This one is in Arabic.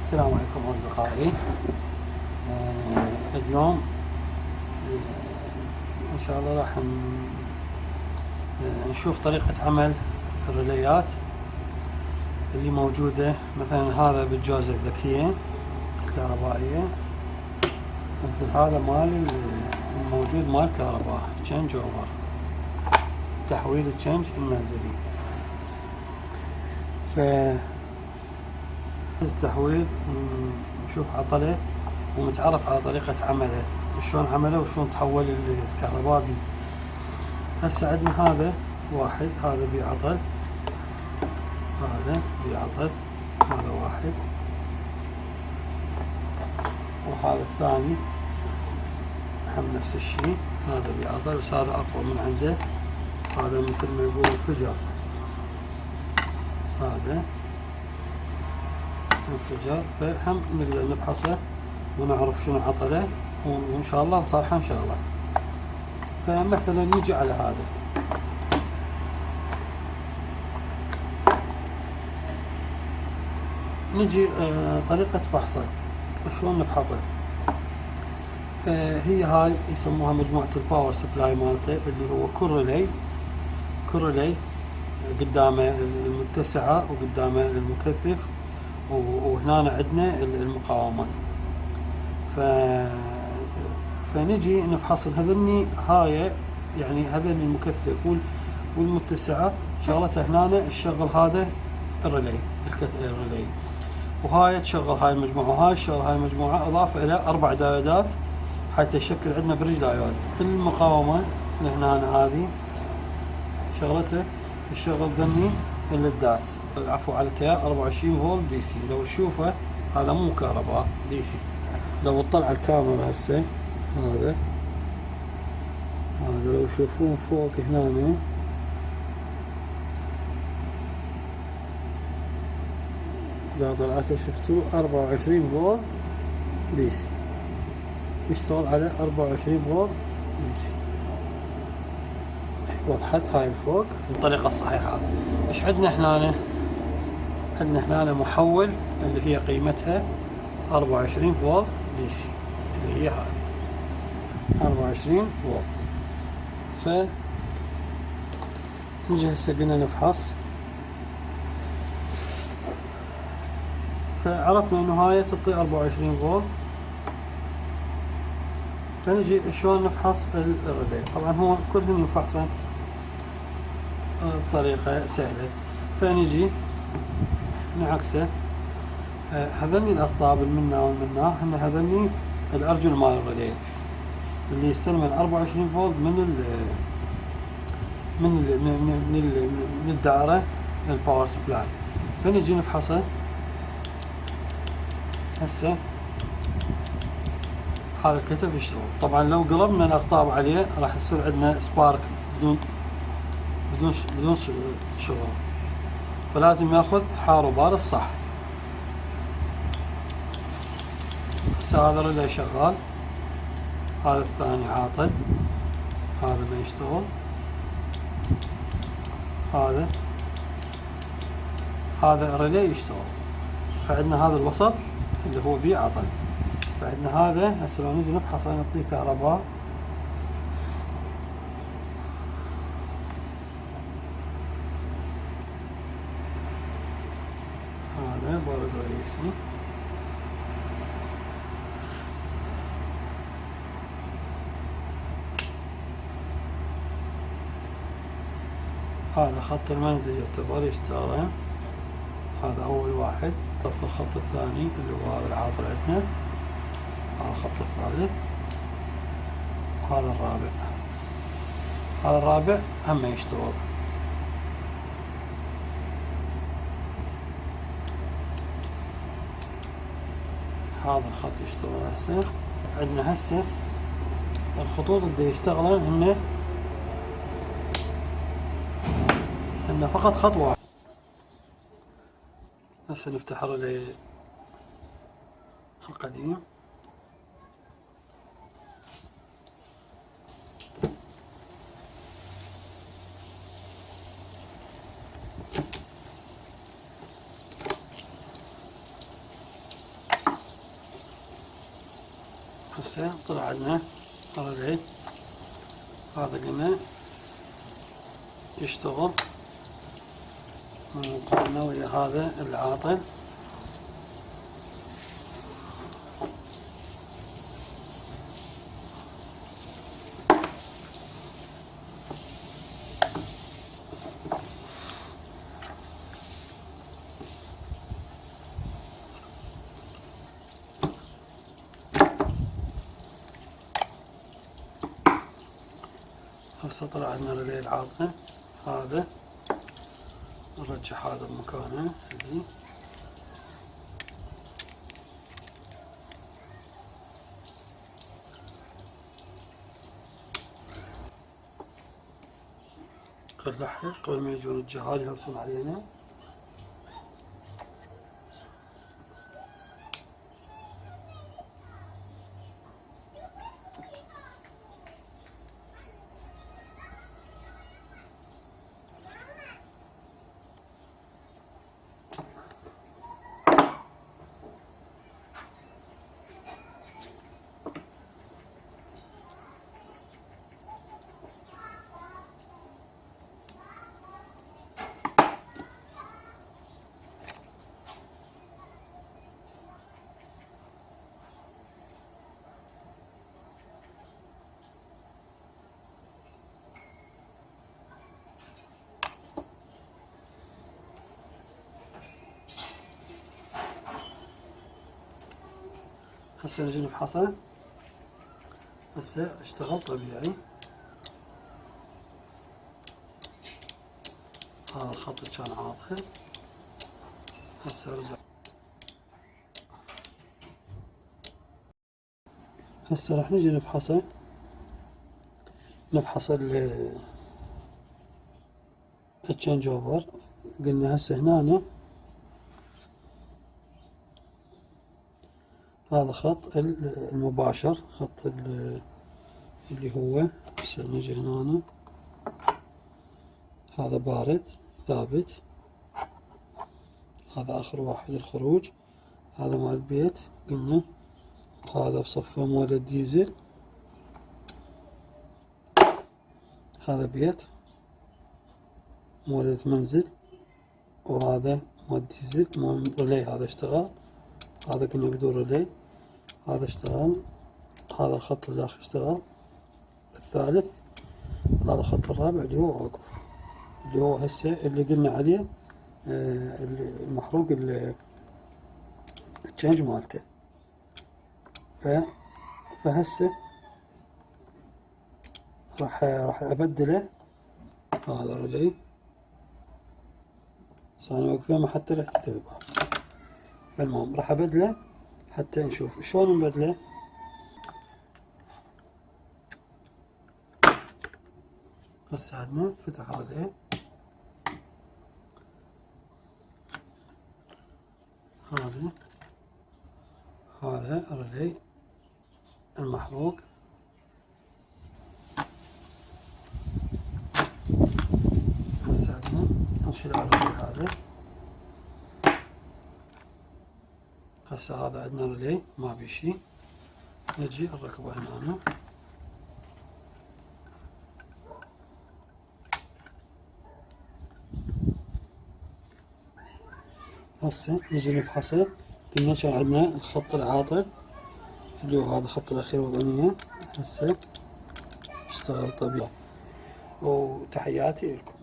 السلام عليكم أصدقائي. اليوم إن شاء الله راح نشوف طريقة عمل الريليات اللي موجودة. مثلا هذا بالجوزة الذكية الكهربائية، مثل هذا مال الموجود مال كهرباء تشينج اوفر، تحويل التشينج المنزلي. ف التحويل نشوف عطله ونتعرف على طريقة عمله، شلون عمله وشلون تحول الكهرباء بيه. هسه عندنا هذا واحد، هذا بعطل، هذا بعطل، هذا واحد، وهذا الثاني هم نفس الشيء، هذا بعطل بس هذا اقوى من عنده، هذا مثل ما يقول انفجر، هذا انفجر. فهم نقدر نفحصه ونعرف شنو عطله، وان شاء الله نصلحه ان شاء الله. فمثلا نجي على هذا، نجي طريقة فحصه شلون نفحصه. هي هاي يسموها مجموعة الباور سبلاي مالته، اللي هو كورلي قدامه المتسعة وقدامه المكثف، وهنا عندنا المقاومة. فنجي نفحص هذني، هاي يعني هذني المكثف والمتسعة شغلتها هنا الشغل هذا الريلي، الريلي، وهاي تشغل هاي المجموعة، وهاي تشغل هاي المجموعة، إضافة إلى 4 دايودات حتى يشكل عندنا برج دايود. المقاومة اللي هنا هذه شغلتها الشغل ذني الليدات، العفو على التيار 24 فولت دي سي. لو تشوفه هذا مو كهرباء دي سي. لو تطلع الكاميرا هسه، هذا لو تشوفون فوق هنا، إذا طلعته شفتوا 24 فولت دي سي، يشتغل على 24 فولت دي سي. وضحت هاي الفوق الطريقة الصحيحة. ايش عندنا هنا؟ عندنا هنا محول اللي هي قيمتها 24 فولت دي سي، اللي هي هذه 24 فولت. نجي هسه قلنا نفحص، فعرفنا انه هاي تعطي 24 فولت. فنجي شلون نفحص الريلي. طبعا هو كلهم يفحصن بطريقة سهلة. فنجي نعكسه، هذني الاقطاب المنا والمنا هن هذني الارجل مال الريلي اللي يستلم 24 فولت من الدائرة الباور سبلاي. فنجي نفحصه هسه. هذا الكتف يشتغل. طبعا لو قلبنا الاقطاب عليه راح يصير عندنا سبارك بدون شغل، فلازم ياخذ حاربال الصح. هسه هذا الريلي شغال، هذا الثاني عاطل، هذا ما يشتغل، هذا الريلي يشتغل. فعندنا هذا الوسط اللي هو بيه عطل. فعندنا هذا هسه لو نجي نفحص نعطيه كهرباء، هذا بارد رئيسي، هذا خط المنزل يعتبر يشتغل. هذا أول واحد. طف الخط الثاني اللي هو هذا العاطل عندنا، هذا الخط الثالث، وهذا الرابع. هذا الرابع هم يشتغل. هذا الخط يشتغل. هسه عندنا هسه الخطوط اللي يشتغلن هن فقط خط واحد. هسه نفتح الريلي القديم، هسه طلع عندنا ريلي. هذا قلنا يشتغل مقارنة ويا هذا العاطل. هسه طلع عندنا ريلي العاطل. هذا نرجع هذا بمكانه هذي. قد لحق قبل ما يجون الجهال يهلصون علينا. هسه نجي نفحصه. هسه اشتغل طبيعي. هذا الخط كان عاطل. هسه رجع. هسه راح نجي نفحصه. نفحص التشينج اوفر. قلنا هسه هنا هذا خط المباشر، خط اللي هو هسه نجي هنا. هذا بارد ثابت. هذا آخر واحد الخروج. هذا مال البيت قلنا. هذا بصفه مال الديزل. هذا بيت مولد منزل. وهذا مال ديزل مال ريلي. هذا اشتغل. هذا كنا بدون ريلي. هذا اشتغل. هذا الخط الآخر اشتغل. الثالث. هذا الخط الرابع اللي هو واقف، اللي هو هسه اللي قلنا عليه المحروق التشينج مالته. فهسه راح ابدله. هذا ريلي ثاني واقفين ما حتى ريحته تذبح. المهم راح ابدله حتى نشوف شلون نبدله. هسه عندنا فتح الريلي. هذا الريلي المحروق. هسه عندنا نشيل الريلي هذا. هسه هذا عندنا ريلي ما بي شي. نجي نركبه هنا. هسه نجي نفحصه. قلنا كان عندنا الخط العاطل اللي هو هذا الخط الأخير وضعنيه. هسه اشتغل طبيعي. وتحياتي لكم.